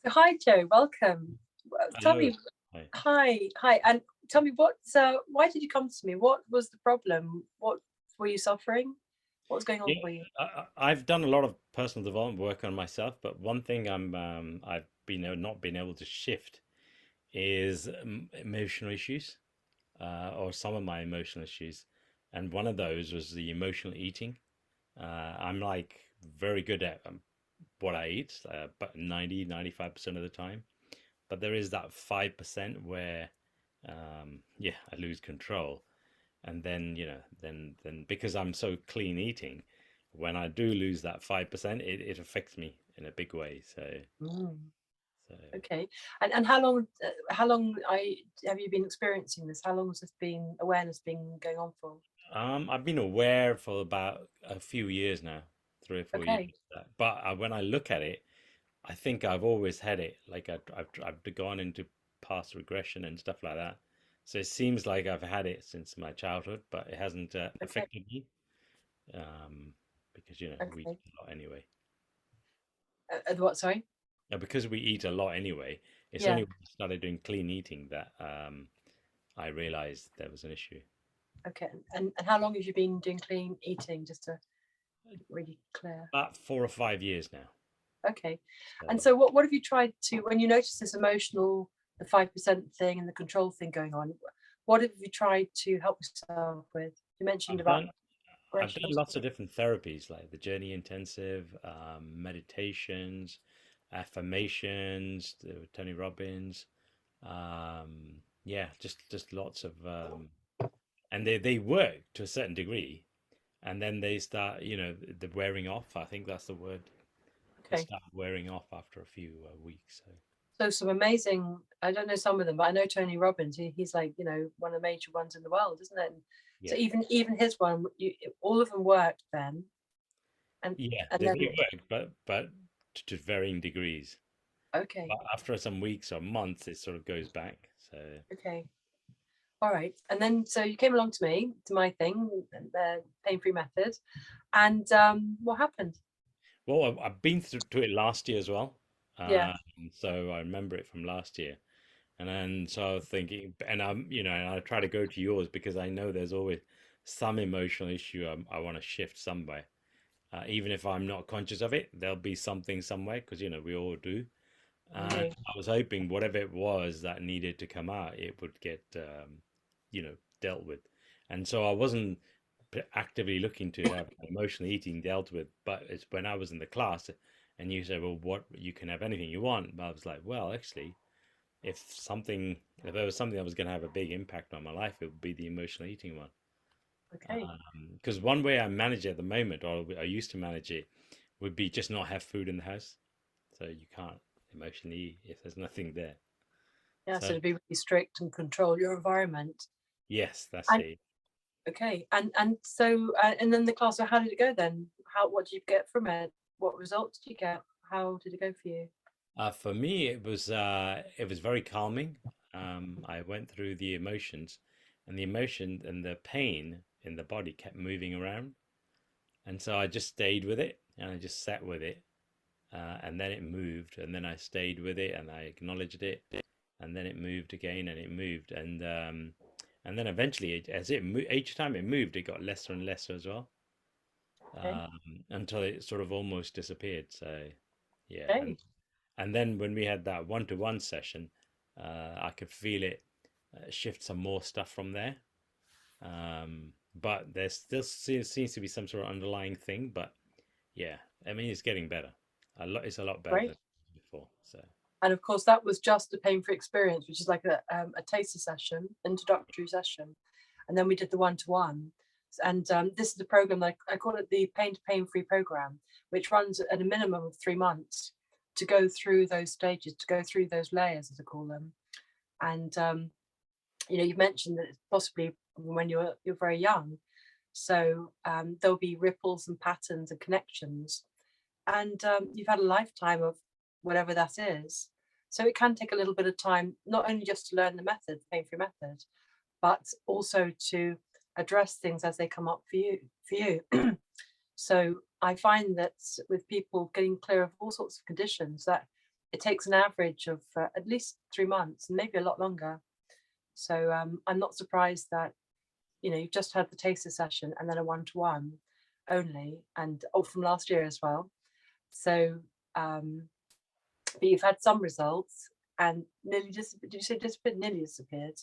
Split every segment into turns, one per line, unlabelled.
So hi, Joe. Welcome. Tell
Hello.
me,
Hi.
hi, and tell me why did you come to me? What was the problem? What were you suffering? What was going on
Yeah,
for you?
I've done a lot of personal development work on myself, but one thing I've been not been able to shift is emotional issues, or some of my emotional issues, and one of those was the emotional eating. I'm like very good at what I eat, but 95% of the time. But there is that 5% where, yeah, I lose control. And then then because I'm so clean eating, when I do lose that 5%, it affects me in a big way.
Mm,
So
okay. And how long have you been experiencing this? How long has this been awareness been going on for?
I've been aware for about a few years now, 3 or 4 years.
Okay.
But when I look at it, I think I've always had it. Like I've gone into past regression and stuff like that. So it seems like I've had it since my childhood, but it hasn't
Okay.
affected me, um, because we eat
Okay.
a lot anyway.
What? Sorry.
Because we eat a lot anyway, it's
Yeah.
only when I started doing clean eating that I realized there was an issue.
Okay. And how long have you been doing clean eating? Just to really clear.
About 4 or 5 years now.
Okay.
So
And so what have you tried to, when you notice this emotional, the 5% thing and the control thing going on, what have you tried to help yourself with? You mentioned
I've
about
done I've
aggression.
done lots of different therapies like the journey intensive, meditations, affirmations, the Tony Robbins. Yeah, just lots of and they work to a certain degree, and then they start, the wearing off. I think that's the word. They
Okay.
start wearing off after a few weeks. So.
So some amazing, I don't know some of them, but I know Tony Robbins, he's like, one of the major ones in the world, isn't it? And so
Yeah.
even his one, all of them worked then. And
Yeah,
and
they
then,
work, but to varying degrees.
okay,
But after some weeks or months, it sort of goes back. So,
okay. All right. And then, so you came along to me, to my thing, the pain-free method. And what happened?
well, I've been through to it last year as well.
Yeah.
Um, so I remember it from last year. And then so I was thinking, and and I try to go to yours because I know there's always some emotional issue I want to shift somewhere. Even if I'm not conscious of it, there'll be something somewhere because, we all do. And
Okay.
I was hoping whatever it was that needed to come out, it would get, dealt with. And so I wasn't actively looking to have emotional eating dealt with, but it's when I was in the class and you said, well, what you can have anything you want. But I was like, well, actually, if there was something that was going to have a big impact on my life, it would be the emotional eating one.
Okay.
Because one way I manage it at the moment, or I used to manage it, would be just not have food in the house. So you can't emotionally eat if there's nothing there.
Yeah.
So
So to be really strict and control your environment.
yes, that's
And
it.
okay. And so and then the class. So how did it go then? What did you get from it? What results did you get? How did it go for you?
For me, it was very calming. I went through the emotions, and the emotion and the pain in the body kept moving around, and so I just stayed with it, and I just sat with it, and then it moved, and then I stayed with it, and I acknowledged it, and then it moved again, and it moved, and then eventually, each time it moved, it got lesser and lesser as well,
Okay.
until it sort of almost disappeared. So yeah, and
Okay.
and then when we had that one-to-one session, I could feel it shift some more stuff from there. But there still seems to be some sort of underlying thing. But yeah, I mean, it's getting better. It's a lot better
Great.
than before. So
And of course, that was just a pain-free experience, which is like a taster session, introductory session, and then we did the one-to-one. And this is the program that I call it the Pain to Pain-Free program, which runs at a minimum of 3 months to go through those stages, to go through those layers, as I call them. And you mentioned that it's possibly when you're very young, so there'll be ripples and patterns and connections, and you've had a lifetime of whatever that is. So it can take a little bit of time, not only just to learn the method, the pain-free method, but also to address things as they come up for you. For you, so I find that with people getting clear of all sorts of conditions, that it takes an average of at least 3 months and maybe a lot longer. So I'm not surprised that, you know, you've just had the taster session and then a one-to-one only, and from last year as well. So, but you've had some results and nearly just, did you say disappeared? Nearly disappeared.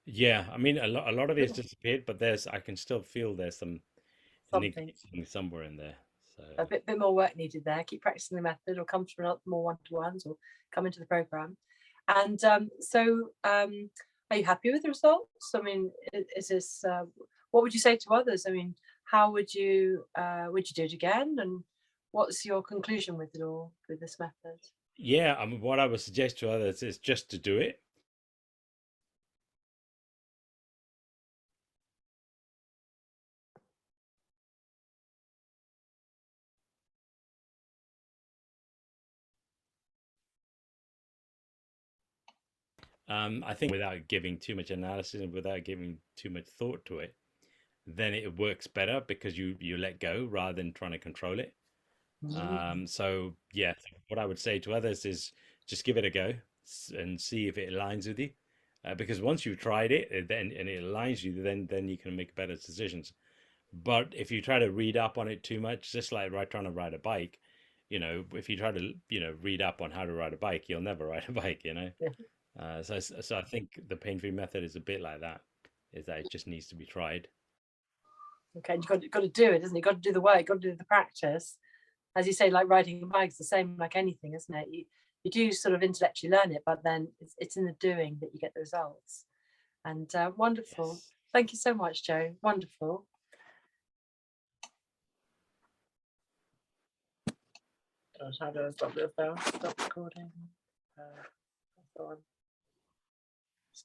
Yeah, I mean, a lot of it has disappeared, but I can still feel there's some
Something.
niggling somewhere in there. So
A bit more work needed there. Keep practicing the method, or come to more one-to-ones, or come into the program. And are you happy with the results? I mean, is this what would you say to others? I mean, how would you do it again? And what's your conclusion with it all, with this method?
yeah, I mean, what I would suggest to others is just to do it. I think without giving too much analysis and without giving too much thought to it, then it works better because you let go rather than trying to control it. So yeah, what I would say to others is just give it a go and see if it aligns with you. Because once you've tried it, then and it aligns you, then you can make better decisions. But if you try to read up on it too much, just like trying to ride a bike, you know, if you try to read up on how to ride a bike, you'll never ride a bike, you know.
Yeah.
So I think the pain-free method is a bit like that, is that it just needs to be tried.
Okay, you've got to do it, isn't it? You've got to do the work, you've got to do the practice. As you say, like riding a bike, it's the same like anything, isn't it? You do sort of intellectually learn it, but then it's in the doing that you get the results. And wonderful.
Yes.
Thank you so much, Joe. Wonderful. Gosh, how do I stop recording?